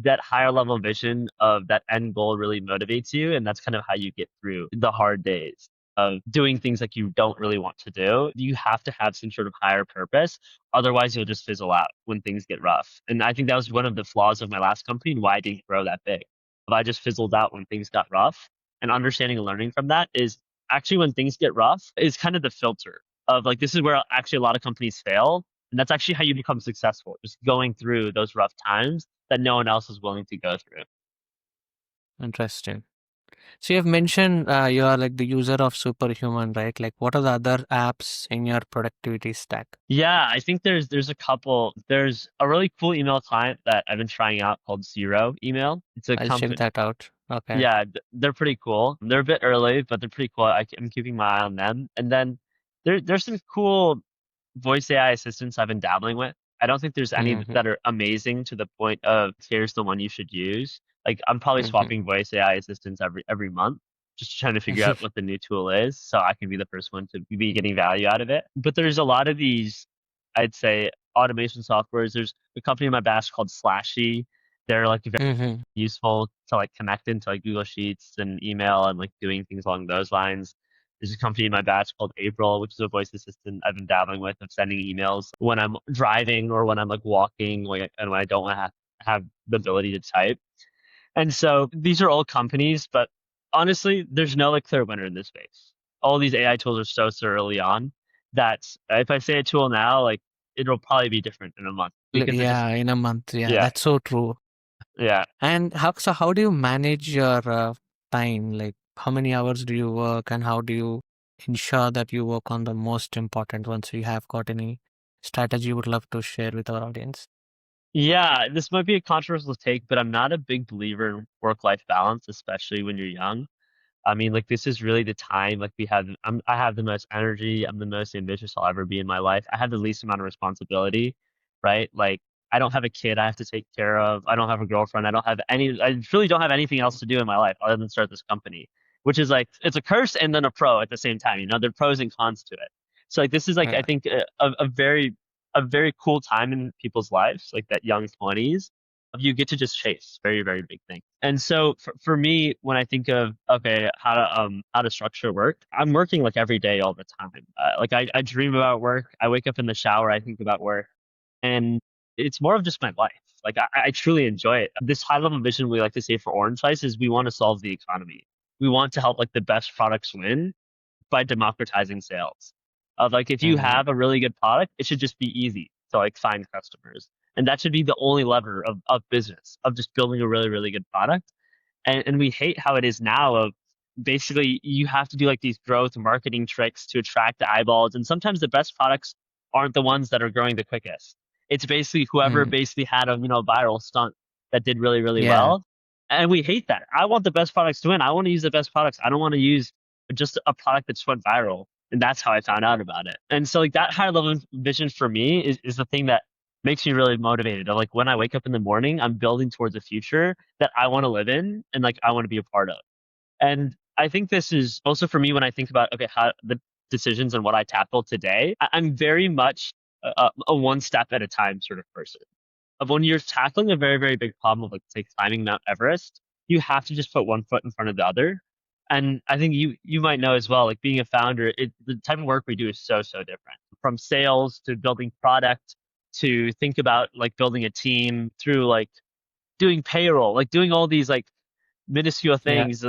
Speaker 2: That higher level vision of that end goal really motivates you. And that's kind of how you get through the hard days of doing things like you don't really want to do. You have to have some sort of higher purpose. Otherwise, you'll just fizzle out when things get rough. And I think that was one of the flaws of my last company and why I didn't grow that big. If I just fizzled out when things got rough, and understanding and learning from that is actually when things get rough is kind of the filter of like, this is where actually a lot of companies fail. And that's actually how you become successful, just going through those rough times that no one else is willing to go through.
Speaker 1: Interesting. So you have mentioned you are like the user of Superhuman, right? Like, what are the other apps in your productivity stack?
Speaker 2: Yeah, I think there's a couple. There's a really cool email client that I've been trying out called Zero Email. It's a
Speaker 1: I'll check
Speaker 2: company.
Speaker 1: that out. Okay.
Speaker 2: Yeah, they're pretty cool. They're a bit early, but they're pretty cool. I'm keeping my eye on them. And then there's some cool voice AI assistants I've been dabbling with. I don't think there's any
Speaker 1: Mm-hmm.
Speaker 2: that are amazing to the point of here's the one you should use. Like I'm probably
Speaker 1: Mm-hmm.
Speaker 2: swapping voice AI assistants every month, just trying to figure out what the new tool is, so I can be the first one to be getting value out of it. But there's a lot of these, I'd say, automation softwares. There's a company in my batch called Slashy. They're like very
Speaker 1: Mm-hmm.
Speaker 2: useful to like connect into like Google Sheets and email and like doing things along those lines. There's a company in my batch called April, which is a voice assistant I've been dabbling with of sending emails when I'm driving or when I'm like walking, like, and when I don't want to have the ability to type. And so these are all companies, but honestly, there's no like clear winner in this space. All these AI tools are so early on that if I say a tool now, like it'll probably be different in a month because it just,
Speaker 1: Yeah, in a month. Yeah,
Speaker 2: yeah,
Speaker 1: that's so true.
Speaker 2: yeah.
Speaker 1: And how do you manage your time? Like, how many hours do you work, and how do you ensure that you work on the most important ones? So you have got any strategy you would love to share with our audience?
Speaker 2: Yeah, this might be a controversial take, but I'm not a big believer in work-life balance, especially when you're young. I mean, like this is really the time. Like I have the most energy. I'm the most ambitious I'll ever be in my life. I have the least amount of responsibility, right? Like I don't have a kid I have to take care of. I don't have a girlfriend. I really don't have anything else to do in my life other than start this company, which is like, it's a curse and then a pro at the same time. There are pros and cons to it. So like, this is like, I
Speaker 1: Yeah.
Speaker 2: think a very cool time in people's lives, like that young 20s you get to just chase very, very big things. And so for me, when I think of okay, how to structure work, I'm working like every day all the time. Like I dream about work. I wake up in the shower, I think about work, and it's more of just my life. Like I truly enjoy it. This high level vision we like to say for OrangeSlice is we want to solve the economy. We want to help like the best products win by democratizing sales. Of like if you
Speaker 1: Mm-hmm.
Speaker 2: have a really good product, it should just be easy to like find customers. And that should be the only lever of business, of just building a really, really good product. And we hate how it is now of basically you have to do like these growth marketing tricks to attract the eyeballs. And sometimes the best products aren't the ones that are growing the quickest. It's basically whoever
Speaker 1: Mm.
Speaker 2: basically had a viral stunt that did really, really
Speaker 1: Yeah.
Speaker 2: well. And we hate that. I want the best products to win. I want to use the best products. I don't want to use just a product that just went viral. And that's how I found out about it. And so like that high level vision for me is the thing that makes me really motivated. Like when I wake up in the morning, I'm building towards a future that I want to live in and like I want to be a part of. And I think this is also for me when I think about okay, how the decisions and what I tackle today. I'm very much a one step at a time sort of person. of when you're tackling a very, very big problem of like say climbing Mount Everest, you have to just put one foot in front of the other. And I think you might know as well, like being a founder, the type of work we do is so, so different. From sales to building product to think about like building a team through like doing payroll, like doing all these like minuscule
Speaker 1: Yeah.
Speaker 2: things.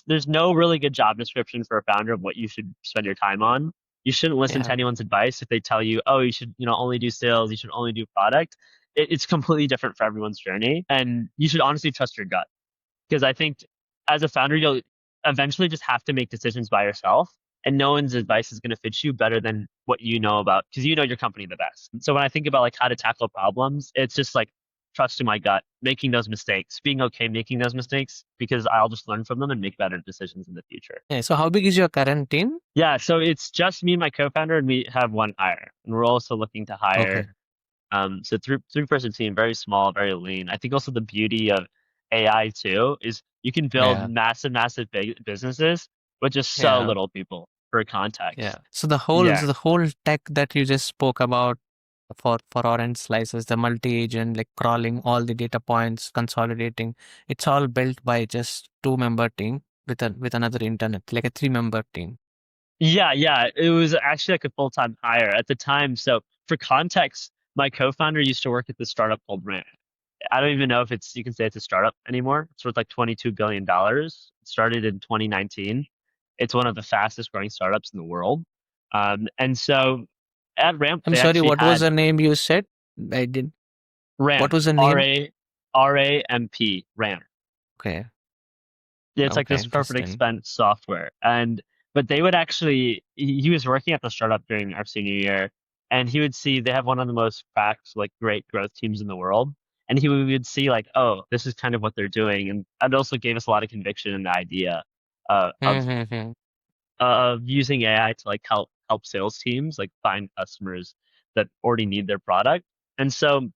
Speaker 2: There's no really good job description for a founder of what you should spend your time on. You shouldn't listen to
Speaker 1: Yeah.
Speaker 2: anyone's advice if they tell you, oh, you should, only do sales, you should only do product. It's completely different for everyone's journey. And you should honestly trust your gut. Because I think as a founder, you'll eventually just have to make decisions by yourself. And no one's advice is going to fit you better than what you know about, because you know your company the best. So when I think about like how to tackle problems, it's just like trusting my gut, making those mistakes, being okay making those mistakes, because I'll just learn from them and make better decisions in the future.
Speaker 1: Yeah. So how big is your current team?
Speaker 2: Yeah, so it's just me and my co-founder, and we have one hire, and we're also looking to
Speaker 1: Okay.
Speaker 2: hire. So three-person team, very small, very lean. I think also the beauty of AI too is you can build
Speaker 1: Yeah.
Speaker 2: massive, massive big businesses with just so
Speaker 1: Yeah.
Speaker 2: little people for
Speaker 1: Yeah.
Speaker 2: context.
Speaker 1: So the whole
Speaker 2: Yeah.
Speaker 1: so the whole tech that you just spoke about for orange slices, the multi-agent, like crawling all the data points, consolidating, it's all built by just two-member team with another internet, like a three-member team.
Speaker 2: Yeah, yeah. It was actually like a full-time hire at the time. So for context, my co-founder used to work at this startup called Rant. I don't even know if you can say it's a startup anymore. It's worth like $22 billion. It started in 2019. It's one of the fastest growing startups in the world. And so at Ramp,
Speaker 1: I'm
Speaker 2: they
Speaker 1: sorry,
Speaker 2: actually
Speaker 1: what was
Speaker 2: had
Speaker 1: the name you said? I did. What
Speaker 2: Ramp,
Speaker 1: was the name?
Speaker 2: RAMP, Ramp.
Speaker 1: Okay.
Speaker 2: Yeah, it's like
Speaker 1: Okay.
Speaker 2: this corporate
Speaker 1: Interesting.
Speaker 2: expense software. But they would actually, he was working at the startup during our senior year, and he would see they have one of the most cracked, like great growth teams in the world. And would see like, oh, this is kind of what they're doing. And it also gave us a lot of conviction in the idea uh, of
Speaker 1: Mm-hmm.
Speaker 2: using AI to like help sales teams like find customers that already need their product. And so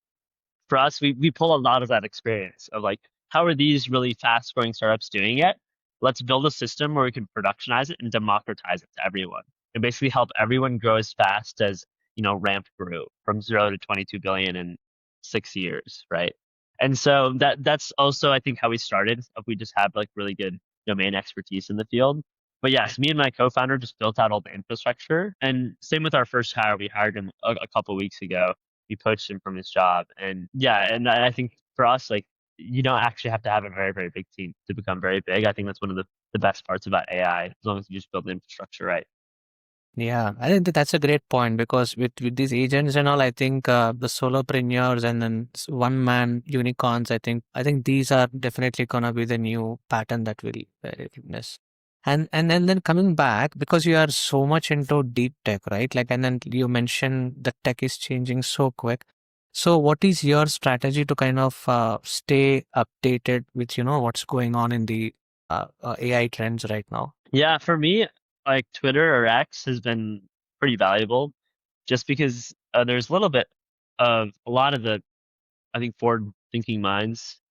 Speaker 2: for us, we pull a lot of that experience of like, how are these really fast growing startups doing it? Let's build a system where we can productionize it and democratize it to everyone and basically help everyone grow as fast as, Ramp grew from 0 to 22 billion in 6 years, right? And so that's also, I think, how we started. We just have like really good domain expertise in the field. But yes, me and my co-founder just built out all the infrastructure. And same with our first hire, we hired him a couple weeks ago. We poached him from his job. And yeah, and I think for us, like, you don't actually have to have a very, very big team to become very big. I think that's one of the best parts about AI, as long as you just build the infrastructure right.
Speaker 1: Yeah, I think that's a great point because with these agents and all, I think the solopreneurs and then one man unicorns, I think these are definitely gonna be the new pattern that will witness. And then coming back because you are so much into deep tech, right? Like, and then you mentioned the tech is changing so quick. So, what is your strategy to kind of stay updated with what's going on in the AI trends right now?
Speaker 2: Yeah, for me, like Twitter or X has been pretty valuable just because there's a little bit of a lot of the, I think, forward thinking minds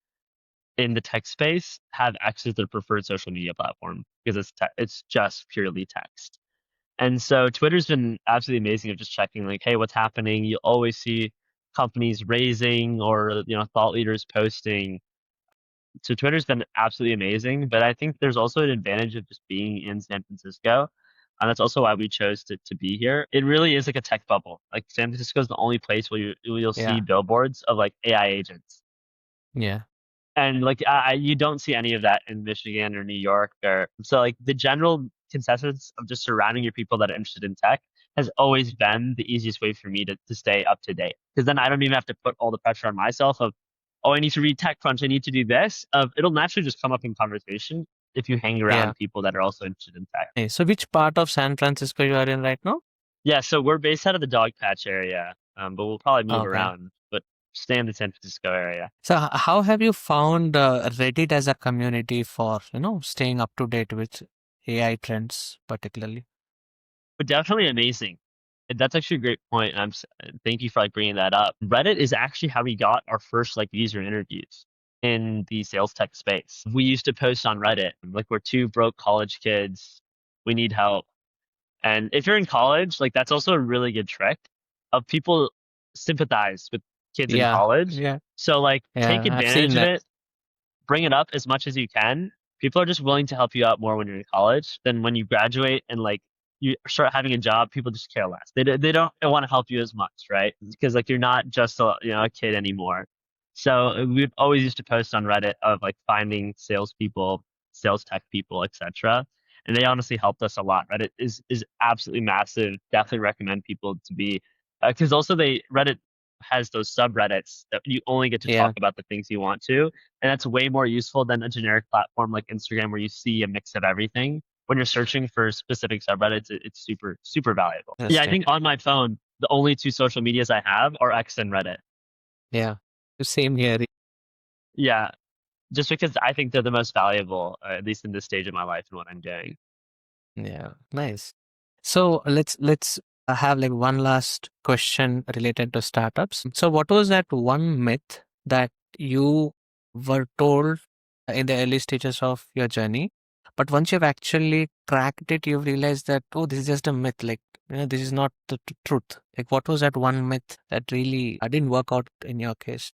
Speaker 2: in the tech space have X as their preferred social media platform because it's just purely text. And so Twitter's been absolutely amazing of just checking like, hey, what's happening? You always see companies raising or thought leaders posting. So Twitter's been absolutely amazing, but I think there's also an advantage of just being in San Francisco. And that's also why we chose to be here. It really is like a tech bubble. Like San Francisco is the only place where you'll see
Speaker 1: Yeah,
Speaker 2: billboards of like AI agents.
Speaker 1: yeah,
Speaker 2: And like you don't see any of that in Michigan or New York or so like the general consensus of just surrounding your people that are interested in tech has always been the easiest way for me to stay up to date. Because then I don't even have to put all the pressure on myself of, oh, I need to read TechCrunch, I need to do this. It'll naturally just come up in conversation if you hang
Speaker 1: yeah.
Speaker 2: around people that are also interested in tech.
Speaker 1: Hey, so which part of San Francisco you are in right now?
Speaker 2: Yeah, so we're based out of the Dogpatch area, but we'll probably move
Speaker 1: Okay.
Speaker 2: around, but stay in the San Francisco area.
Speaker 1: So how have you found Reddit as a community for, staying up to date with AI trends particularly?
Speaker 2: But definitely amazing. And that's actually a great point. And thank you for like bringing that up. Reddit is actually how we got our first like user interviews in the sales tech space. We used to post on Reddit like we're two broke college kids. We need help. And if you're in college, like that's also a really good trick of people sympathize with kids in
Speaker 1: Yeah.
Speaker 2: college.
Speaker 1: Yeah.
Speaker 2: So like take
Speaker 1: Yeah. I've seen
Speaker 2: advantage of
Speaker 1: that.
Speaker 2: it, bring it up as much as you can. People are just willing to help you out more when you're in college than when you graduate and like you start having a job. People just care less. They don't want to help you as much, right? Because like you're not just a kid anymore. So we've always used to post on Reddit of like finding salespeople, sales tech people, etc. And they honestly helped us a lot. Reddit is absolutely massive. Definitely recommend people to be because also they Reddit has those subreddits that you only get to talk
Speaker 1: Yeah.
Speaker 2: about the things you want to, and that's way more useful than a generic platform like Instagram where you see a mix of everything. When you're searching for specific subreddits, it's super, super valuable. Yeah, I
Speaker 1: Interesting.
Speaker 2: think on my phone, the only two social medias I have are X and Reddit.
Speaker 1: Yeah. Same here.
Speaker 2: Yeah, just because I think they're the most valuable, at least in this stage of my life and what I'm doing.
Speaker 1: Yeah. Nice. So let's have like one last question related to startups. So what was that one myth that you were told in the early stages of your journey, but once you've actually cracked it, you've realized that, oh, this is just a myth. Like, this is not the truth. Like, what was that one myth that really didn't work out in your case?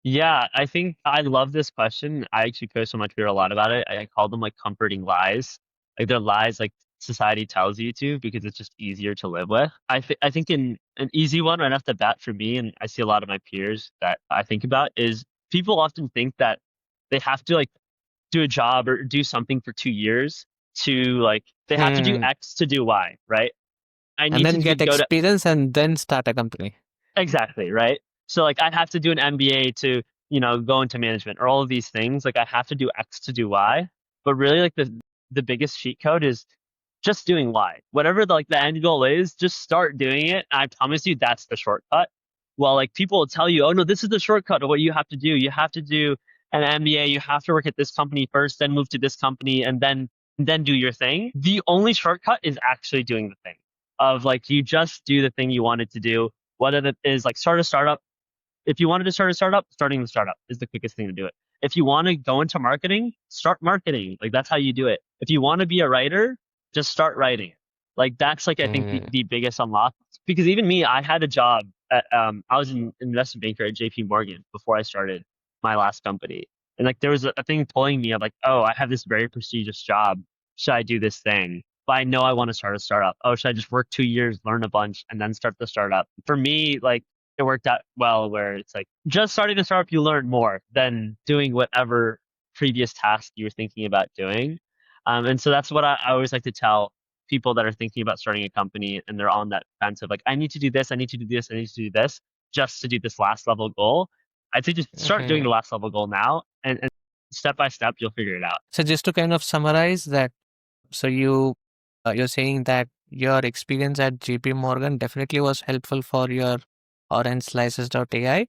Speaker 2: Yeah, I think I love this question. I actually post on my Twitter a lot about it. I call them like comforting lies. Like they're lies like society tells you to because it's just easier to live with. I think in an easy one right off the bat for me, and I see a lot of my peers that I think about is people often think that they have to like do a job or do something for 2 years to like they have to do
Speaker 1: Hmm.
Speaker 2: X to do Y, right? I
Speaker 1: And
Speaker 2: need to
Speaker 1: then get
Speaker 2: go to
Speaker 1: experience and then start a company.
Speaker 2: exactly, right? So like I have to do an MBA to, go into management or all of these things. Like I have to do X to do Y. But really like the biggest cheat code is just doing Y. Whatever the end goal is, just start doing it. And I promise you that's the shortcut. Well, like people will tell you, oh no, this is the shortcut of what you have to do. You have to do an MBA, you have to work at this company first, then move to this company, and then do your thing. The only shortcut is actually doing the thing. Of like you just do the thing you wanted to do, whether that is like start a startup. If you wanted to start a startup, starting the startup is the quickest thing to do it. If you want to go into marketing, start marketing. Like that's how you do it. If you want to be a writer, just start writing. Like that's like I think
Speaker 1: Mm.
Speaker 2: the biggest unlock. Because even me, I had a job at I was an investment banker at JP Morgan before I started my last company. And like there was a thing pulling me of like, oh, I have this very prestigious job. Should I do this thing? But I know I want to start a startup. Oh, should I just work 2 years, learn a bunch, and then start the startup? For me, like it worked out well where it's like just starting the startup, you learn more than doing whatever previous task you were thinking about doing. And so that's what I always like to tell people that are thinking about starting a company and they're on that fence of like, I need to do this, I need to do this, I need to do this just to do this last level goal. I'd say just start doing
Speaker 1: Mhm.
Speaker 2: the last level goal now and step by step, you'll figure it out.
Speaker 1: So just to kind of summarize that, so you're saying that your experience at JP Morgan definitely was helpful for your OrangeSlices.ai,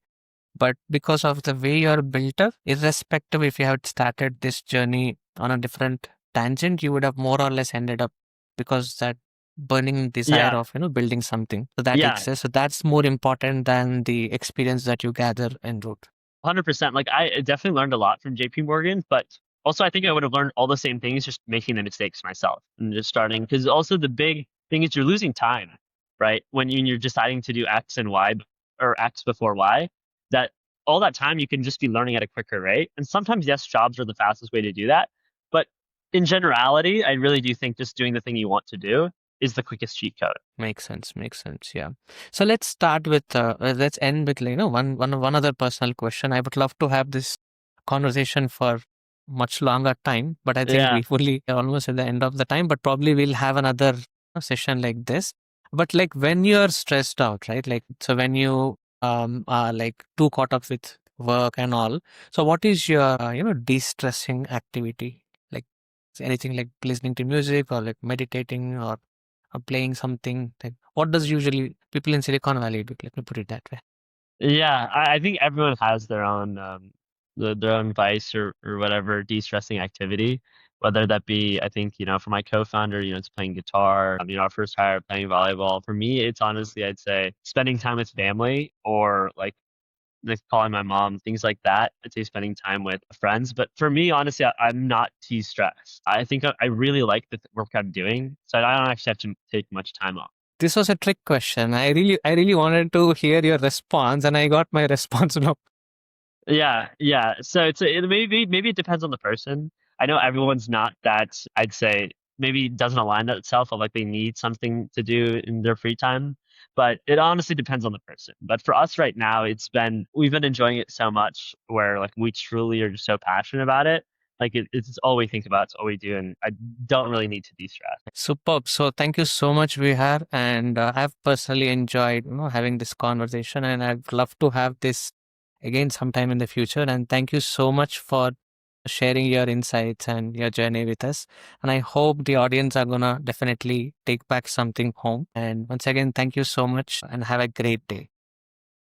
Speaker 1: but because of the way you're built up, irrespective if you had started this journey on a different tangent, you would have more or less ended up because that burning desire
Speaker 2: Yeah.
Speaker 1: of building something. So that
Speaker 2: Yeah.
Speaker 1: exists. So that's more important than the experience that you gather en route.
Speaker 2: 100%. Like I definitely learned a lot from JP Morgan, but also I think I would have learned all the same things just making the mistakes myself and just starting because also the big thing is you're losing time, right? When you're deciding to do X and Y or X before Y, that all that time you can just be learning at a quicker rate. And sometimes yes, jobs are the fastest way to do that, but in generality, I really do think just doing the thing you want to do is the quickest cheat code.
Speaker 1: Makes sense. Makes sense. Yeah. So let's start with let's end with one other personal question. I would love to have this conversation for much longer time, but I think
Speaker 2: Yeah.
Speaker 1: we fully almost at the end of the time. But probably we'll have another session like this. But like when you're stressed out, right? Like so when you are like too caught up with work and all. So what is your de-stressing activity? Like is anything like listening to music or like meditating or playing something like what does usually people in Silicon Valley do? Let me put it that way.
Speaker 2: Yeah, I think everyone has their own their own vice or whatever de-stressing activity, whether that be I think for my co-founder it's playing guitar, our first hire playing volleyball. For me, it's honestly I'd say spending time with family or like calling my mom, things like that. I'd say spending time with friends. But for me, honestly, I'm not de-stressed. I think I really like the work I'm doing, so I don't actually have to take much time off.
Speaker 1: This was a trick question. I really wanted to hear your response, and I got my response now.
Speaker 2: Yeah, yeah. So maybe it depends on the person. I know everyone's not that, I'd say, maybe doesn't align that itself or like they need something to do in their free time. But it honestly depends on the person. But for us right now, we've been enjoying it so much where like we truly are just so passionate about it. Like it's all we think about, it's all we do, and I don't really need to de-stress.
Speaker 1: Superb. So thank you so much, Vihar, and I've personally enjoyed having this conversation, and I'd love to have this again sometime in the future. And thank you so much for sharing your insights and your journey with us. And I hope the audience are gonna definitely take back something home. And once again, thank you so much, and have a great day.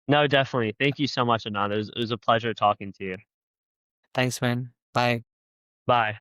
Speaker 2: No, definitely. Thank you so much, Anand. It was a pleasure talking to you.
Speaker 1: Thanks, man. Bye.
Speaker 2: Bye.